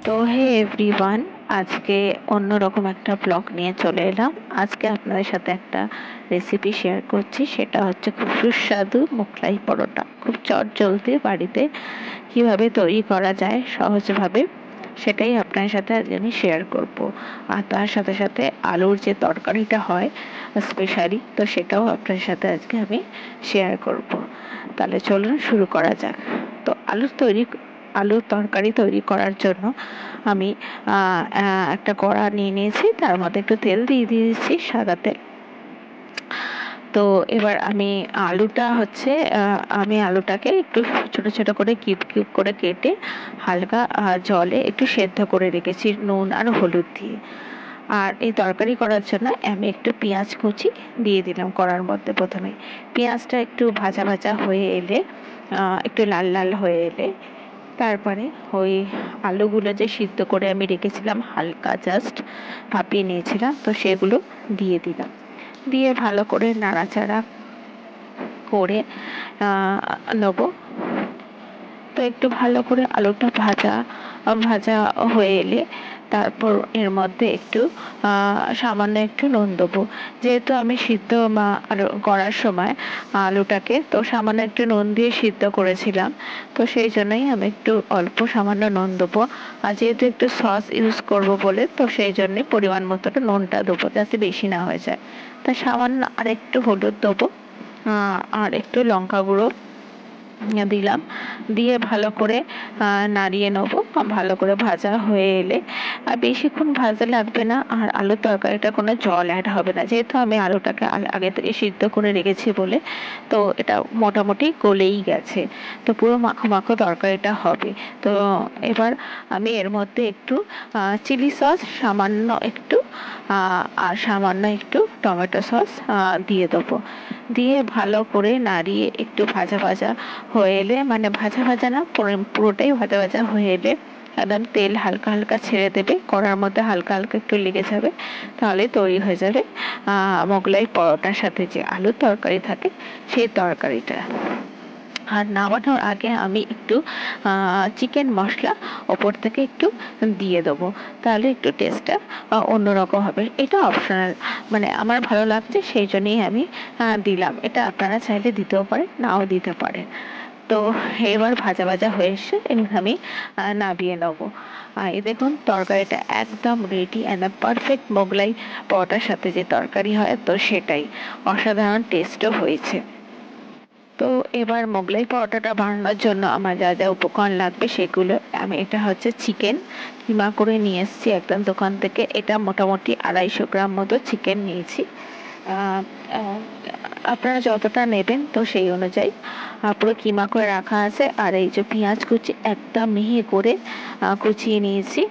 তো হে এভরিওয়ান, আজকে অন্যরকম একটা ব্লগ নিয়ে চলে এলাম। আজকে আপনাদের সাথে একটা রেসিপি শেয়ার করছি, সেটা হচ্ছে খুব সুস্বাদু মোগলাই পরোটা। খুব চটজলদি বাড়িতে কিভাবে তৈরি করা যায় সহজভাবে, সেটাই আপনার সাথে আজকে আমি শেয়ার করব। আর তার সাথে সাথে আলুর যে তরকারিটা হয় স্পেশালি, তো সেটাও আপনার সাথে আজকে আমি শেয়ার করব। তাহলে চলুন শুরু করা যাক। তো আলুর তরকারি তৈরি করার জন্য আমি একটা কড়া নিয়ে নিয়েছি, তার মধ্যে একটু তেল দিয়ে দিয়েছি, সাদা তেল। তো এবার আমি আলুটাকে একটু ছোট ছোট করে কিউব কিউব করে কেটে হালকা জলে একটু সেদ্ধ করে রেখেছি নুন আর হলুদ দিয়ে। আর এই তরকারি করার জন্য আমি একটু পেঁয়াজ কুচি দিয়ে দিলাম কড়ার মধ্যে। প্রথমে পেঁয়াজটা একটু ভাজা ভাজা হয়ে এলে, একটু লাল লাল হয়ে এলে, তারপরে ওই আলুগুলো যে সিদ্ধ করে আমি রেখেছিলাম, হালকা জাস্ট ভাপিয়ে নিয়েছিলাম, তো সেগুলো দিয়ে দিলাম। দিয়ে ভালো করে নাড়াচাড়া করে নেবো। তো একটু ভালো করে আলুটা ভাজা ভাজা হয়ে এলে তারপর এর মধ্যে একটু সামান্য একটু নুন দেবো। যেহেতু আমি সিদ্ধ করার সময় আলুটাকে তো সামান্য একটু নুন দিয়ে সিদ্ধ করেছিলাম, তো সেই জন্যই আমি একটু অল্প সামান্য নুন দেবো। আর যেহেতু একটু সস ইউজ করব বলে, তো সেই জন্যে পরিমাণ মতো নুনটা দেবো, যাতে বেশি না হয়ে যায়। তা সামান্য আর একটু হলুদ দেবো, আর একটু লঙ্কা গুঁড়ো দিলাম। দিয়ে ভালো করে নাড়িয়ে নেবো। ভালো করে ভাজা হয়ে এলে, আর বেশিক্ষণ ভাজতে লাগবে না, আর আলুর তরকারিটা কোনো জল অ্যাড হবে না, যেহেতু আমি আলুটাকে আগে থেকে সিদ্ধ করে রেখেছি বলে। তো এটা মোটামুটি গলেই গেছে, তো পুরো মাখো মাখো তরকারিটা হবে। তো এবার আমি এর মধ্যে একটু চিলি সস সামান্য একটু, আর সামান্য একটু টমেটো সস দিয়ে দেবো। দিয়ে ভালো করে নাড়িয়ে একটু ভাজা ভাজা হয়ে এলে, মানে ভাজা ভাজা না, পুরোটাই ভাজা ভাজা হয়ে এলে একদম তেল হালকা হালকা ছেড়ে দেবে, কড়ার মধ্যে হালকা হালকা একটু লেগে যাবে, তাহলে তৈরি হয়ে যাবে মোগলাই পরোটার সাথে যে আলুর তরকারি থাকে সেই তরকারিটা। আর নামানোর আগে আমি একটু চিকেন মশলা ওপর থেকে একটু দিয়ে দেবো, তাহলে একটু টেস্টটা অন্যরকম হবে। এটা অপশনাল, মানে আমার ভালো লাগছে সেই জন্যই আমি দিলাম। এটা আপনারা চাইলে দিতেও পারেন, নাও দিতে পারেন। তো এবার ভাজা ভাজা হয়ে এসে এবার আমি নামিয়ে নেবো। এই দেখুন তরকারিটা একদম রেডি, একদম পারফেক্ট মোগলাই পরোটার সাথে যে তরকারি হয়, তো সেটাই অসাধারণ টেস্টও হয়েছে। তো এবার মোগলাই পরোটাটা বানানোর জন্য আমার যা যা উপকরণ লাগবে সেগুলো এটা হচ্ছে চিকেন কিমা করে নিয়ে এসেছি একদম দোকান থেকে। এটা মোটামুটি 250 গ্রাম মতো চিকেন নিয়েছি। আপনারা যতটা নেবেন তো সেই অনুযায়ী পুরো কিমা করে রাখা আছে। আর এই যে পেঁয়াজ কুচি একদম মিহি করে কুচিয়ে নিয়েছি,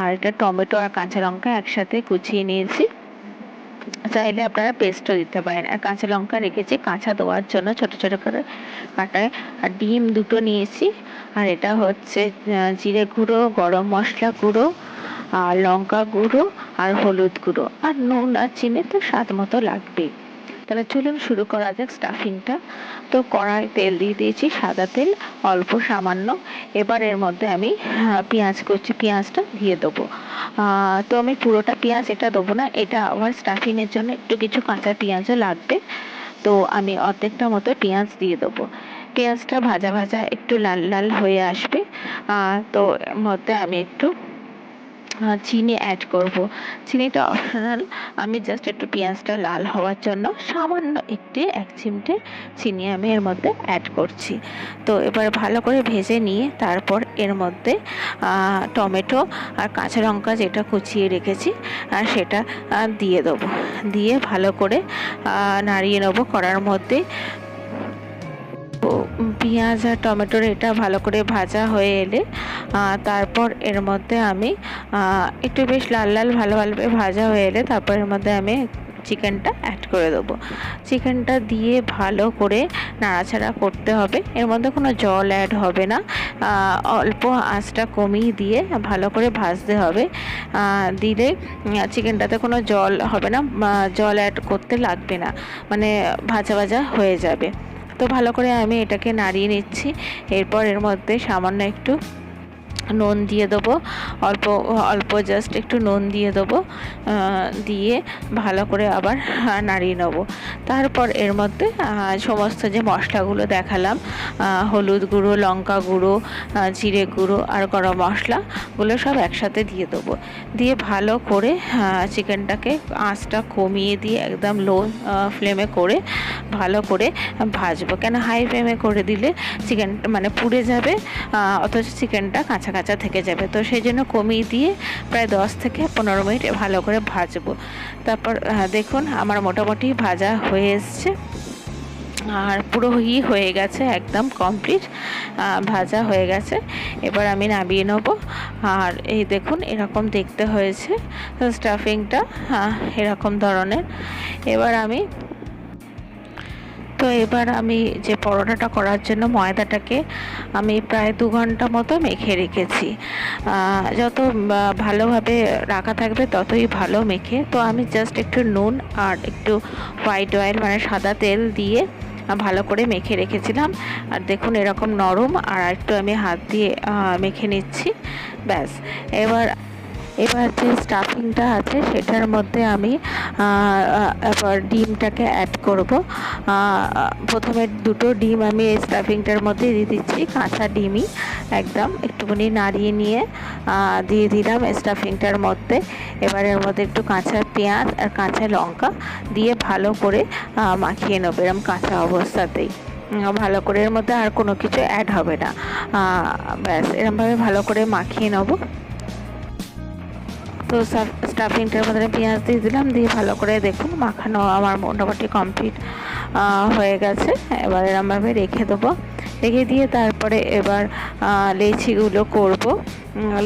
আর এটা টমেটো আর কাঁচা লঙ্কা একসাথে কুচিয়ে নিয়েছি। চাইলে আপনারা পেস্টও দিতে পারেন। আর কাঁচা লঙ্কা রেখেছি কাঁচা দেওয়ার জন্য ছোট ছোট করে কাটায়। আর ডিম দুটো নিয়েছি। আর এটা হচ্ছে জিরে গুঁড়ো, গরম মশলা গুঁড়ো, আর লঙ্কা গুঁড়ো, আর হলুদ গুঁড়ো, আর নুন আর চিনি তো স্বাদ মতো লাগবেই। তাহলে চলুন শুরু করা যাক স্টাফিংটা। তো কড়াই তেল দিয়ে দিয়েছি, সাদা তেল অল্প সামান্য। এবার এর মধ্যে আমি পেঁয়াজটা দিয়ে দেবো। তো আমি পুরোটা পেঁয়াজ এটা দেবো না, এটা আবার স্টাফিংয়ের জন্য একটু কিছু কাঁচা পেঁয়াজও লাগবে। তো আমি অর্ধেকটা মতো পেঁয়াজ দিয়ে দেবো। পেঁয়াজটা ভাজা ভাজা একটু লাল লাল হয়ে আসবে, তো এর মধ্যে আমি একটু চিনি অ্যাড করব। চিনিটা অপশনাল, আমি জাস্ট একটু পেঁয়াজটা লাল হওয়ার জন্য সামান্য এক চিমটে চিনি আমি এর মধ্যে অ্যাড করছি। তো এবার ভালো করে ভেজে নিয়ে তারপর এর মধ্যে টমেটো আর কাঁচা লঙ্কা যেটা কুচিয়ে রেখেছি সেটা দিয়ে দেবো। দিয়ে ভালো করে নাড়িয়ে নেবো কড়ার মধ্যে। পেঁয়াজ আর টমেটোর এটা ভালো করে ভাজা হয়ে এলে তারপর এর মধ্যে আমি একটু বেশ লাল লাল ভালোভাবে ভাজা হয়ে এলে তারপর এর মধ্যে আমি চিকেনটা অ্যাড করে দেবো। চিকেনটা দিয়ে ভালো করে নাড়াচাড়া করতে হবে, এর মধ্যে কোনো জল অ্যাড হবে না। অল্প আঁচটা কমিয়ে দিয়ে ভালো করে ভাজতে হবে। দিলে চিকেনটাতে কোনো জল হবে না, জল অ্যাড করতে লাগবে না, মানে ভাজা ভাজা হয়ে যাবে। তো ভালো করে আমি এটাকে নাড়িয়ে নিচ্ছি। এরপর এর মধ্যে সামান্য একটু নুন দিয়ে দেবো, অল্প অল্প জাস্ট একটু নুন দিয়ে দেবো, দিয়ে ভালো করে আবার নাড়িয়ে নেবো। তারপর এর মধ্যে সমস্ত যে মশলাগুলো দেখালাম, হলুদ গুঁড়ো, লঙ্কা গুঁড়ো, জিরে গুঁড়ো আর গরম মশলাগুলো সব একসাথে দিয়ে দেবো। দিয়ে ভালো করে চিকেনটাকে আঁচটা কমিয়ে দিয়ে একদম লো ফ্লেমে করে ভালো করে ভাজবো। কেন হাই ফ্লেমে করে দিলে চিকেন মানে পুড়ে যাবে, অথচ চিকেনটা কাঁচা কাঁচা থেকে যাবে। তো সেই জন্য কমিয়ে দিয়ে প্রায় 10 থেকে 15 মিনিট ভালো করে ভাজবো। তারপর দেখুন আমার মোটামুটি ভাজা হয়ে এসছে, আর পুরো হয়ে গেছে, একদম কমপ্লিট ভাজা হয়ে গেছে। এবার আমি নামিয়ে নেব। আর এই দেখুন এরকম দেখতে হয়েছে স্টাফিংটা, এরকম ধরনের। এবার আমি যে পরোটাটা করার জন্য ময়দাটাকে আমি প্রায় 2 ঘন্টা মতো মেখে রেখেছি। যত ভালোভাবে রাখা থাকবে ততই ভালো মেখে। তো আমি জাস্ট একটু নুন আর একটু হোয়াইট অয়েল মানে সাদা তেল দিয়ে ভালো করে মেখে রেখেছিলাম। আর দেখুন এরকম নরম, আর একটু আমি হাত দিয়ে মেখে নিচ্ছি, ব্যাস। এবার এবার যে স্টাফিংটা আছে সেটার মধ্যে আমি এবার ডিমটাকে অ্যাড করব। প্রথমে 2টো ডিম আমি এই স্টাফিংটার মধ্যে দিয়ে দিচ্ছি, কাঁচা ডিমই একদম একটুখানি নাড়িয়ে নিয়ে দিয়ে দিলাম স্টাফিংটার মধ্যে। এবার এর মধ্যে একটু কাঁচা পেঁয়াজ আর কাঁচা লঙ্কা দিয়ে ভালো করে মাখিয়ে নেবো এরকম কাঁচা অবস্থাতেই। ভালো করে এর মধ্যে আর কোনো কিছু অ্যাড হবে না, ব্যাস এরমভাবে ভালো করে মাখিয়ে নেবো। তো স্টাফিংটার মধ্যে পেঁয়াজ দিয়ে দিলাম, দিয়ে ভালো করে দেখুন মাখানো আমার মোটামুটি কমপ্লিট হয়ে গেছে। এবার এরমভাবে রেখে দেবো। রেখে দিয়ে তারপরে এবার লেচিগুলো করব।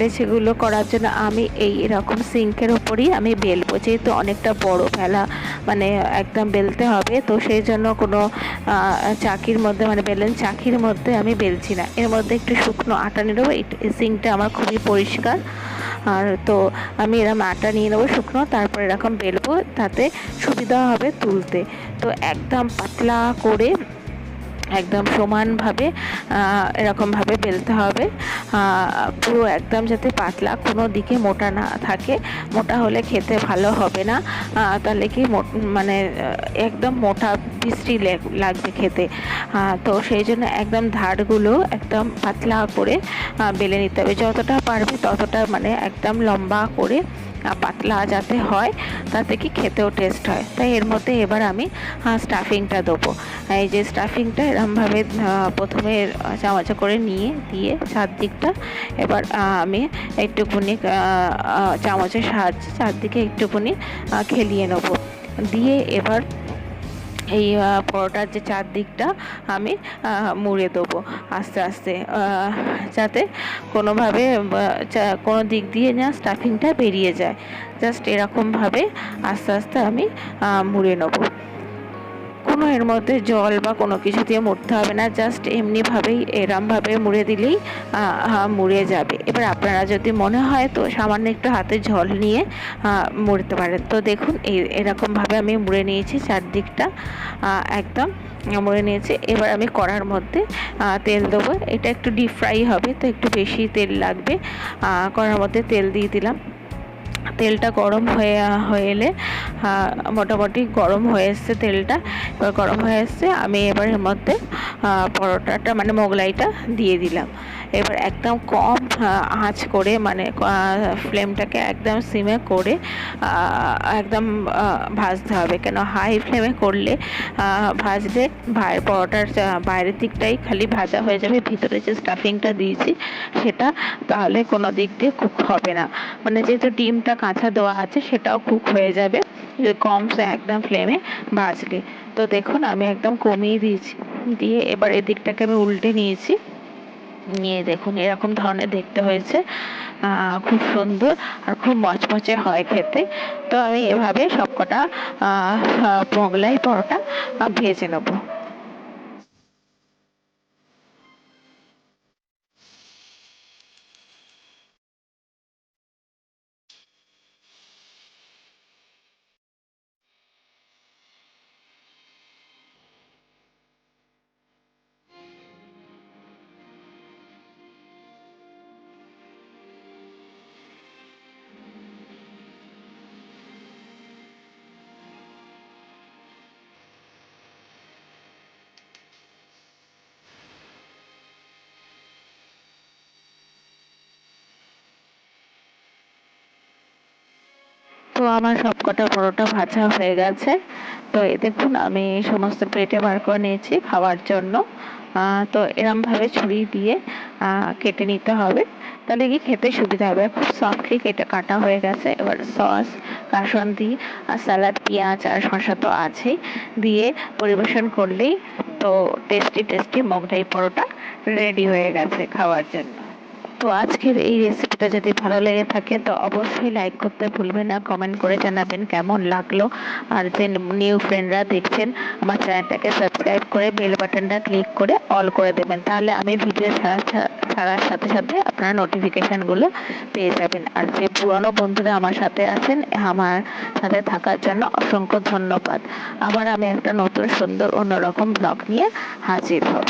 লেচিগুলো করার জন্য আমি এরকম সিঙ্কের ওপরই আমি বেলবো, যেহেতু অনেকটা বড় ফেলা মানে একদম বেলতে হবে। তো সেই জন্য কোনো চাকির মধ্যে মানে বেলেন চাকির মধ্যে আমি বেলছি না, এর মধ্যে একটু শুকনো আটা নিয়ে নেবো। এই সিঙ্কটা আমার খুবই পরিষ্কার। আর তো আমি এরকম আটা নিয়ে নেবো শুকনো, তারপর এরকম বেলবো, তাতে সুবিধা হবে তুলতে। তো একদম পাতলা করে একদম সমানভাবে এরকমভাবে বেলতে হবে, পুরো একদম যাতে পাতলা, কোনো দিকে মোটা না থাকে। মোটা হলে খেতে ভালো হবে না, তাহলে কি মানে একদম মোটা বিশ্রী লাগবে খেতে। তো সেই জন্য একদম ধারগুলো একদম পাতলা করে বেলে নিতে হবে, যতটা পারবে ততটা, মানে একদম লম্বা করে পাতলা যাতে হয়, তাতে কি খেতেও টেস্ট হয়। তাই এর মধ্যে এবার আমি স্টাফিংটা দেবো। এই যে স্টাফিংটা এরমভাবে প্রথমে চামচে করে নিয়ে দিয়ে চারদিকটা এবার আমি একটুখানি চামচের সাহায্যে চারদিকে একটুখানি খেলিয়ে নেবো। দিয়ে এবার এই পরোটার যে চারদিকটা আমি মুড়ে দেবো আস্তে আস্তে, যাতে কোনোভাবে কোনো দিক দিয়ে না স্টাফিংটা বেরিয়ে যায়। জাস্ট এরকমভাবে আস্তে আস্তে আমি মুড়ে নেবো। কোনো এর মধ্যে জল বা কোনো কিছু দিয়ে মুড়তে হবে না, জাস্ট এমনিভাবেই এরমভাবে মুড়ে দিলেই মুড়ে যাবে। এবার আপনারা যদি মনে হয় তো সামান্য একটু হাতে জল নিয়ে মুড়তে পারেন। তো দেখুন এরকমভাবে আমি মুড়ে নিয়েছি চারদিকটা, একদম মুড়ে নিয়েছি। এবার আমি কড়ার মধ্যে তেল দেবো, এটা একটু ডিপ ফ্রাই হবে তো একটু বেশি তেল লাগবে। কড়ার মধ্যে তেল দিয়ে দিলাম। তেলটা গরম হয়ে এলে মোটামুটি গরম হয়ে এসছে তেলটা, এবার গরম হয়ে এসছে, আমি এবার এর মধ্যে পরোটাটা মানে মোগলাইটা দিয়ে দিলাম। এবার একদম কম আঁচ করে মানে ফ্লেমটাকে একদম সিমে করে একদম ভাজতে হবে, কেন হাই ফ্লেমে করলে ভাজলে পরোটার বাইরের দিকটাই খালি ভাজা হয়ে যাবে, ভিতরে যে স্টাফিংটা দিয়েছি সেটা তাহলে কোনো দিক দিয়ে কুক হবে না। মানে যেহেতু ডিমটা কাঁচা দেওয়া আছে সেটাও কুক হয়ে যাবে কম একদম ফ্লেমে ভাজলে। তো দেখুন আমি একদম কমিয়ে দিয়েছি, দিয়ে এবার এদিকটাকে আমি উল্টে নিয়েছি, নিয়ে দেখুন এরকম ধরনের দেখতে হয়েছে, খুব সুন্দর আর খুব মচমচে হয় খেতে। তো আমি এভাবে সবকটা মোগলাই পরোটা ভেজে নেবো। তো আমার সবকটা পরোটা ভাজা হয়ে গেছে। তো এই দেখুন আমি সমস্ত প্লেটে বার করে নিয়েছি খাওয়ার জন্য। তো এরমভাবে ছুরি দিয়ে কেটে নিতে হবে, তাহলে কি খেতে সুবিধা হবে। খুব সফটলি কেটে কাটা হয়ে গেছে। এবার সস, কাসুন্দি আর স্যালাড, পেঁয়াজ আর শসা তো আছেই, দিয়ে পরিবেশন করলেই তো tasty tasty Mughlai paratha ready হয়ে গেছে খাওয়ার জন্য। তো আজকের এই রেসিপিটা যদি ভালো লেগে থাকে তো অবশ্যই লাইক করতে ভুলবেন না, কমেন্ট করে জানাবেন কেমন লাগলো। আর যে নিউ ফ্রেন্ডরা দেখছেন আমার চ্যানেলটাকে সাবস্ক্রাইব করে বেল বাটনটা ক্লিক করে অল করে দেবেন, তাহলে আমি ভিডিও ছাড়ার সাথে সাথে আপনারা নোটিফিকেশনগুলো পেয়ে যাবেন। আর যে পুরনো বন্ধুরা আমার সাথে আছেন, আমার সাথে থাকার জন্য অসংখ্য ধন্যবাদ। আবার আমি একটা নতুন সুন্দর অন্যরকম ব্লগ নিয়ে হাজির হব।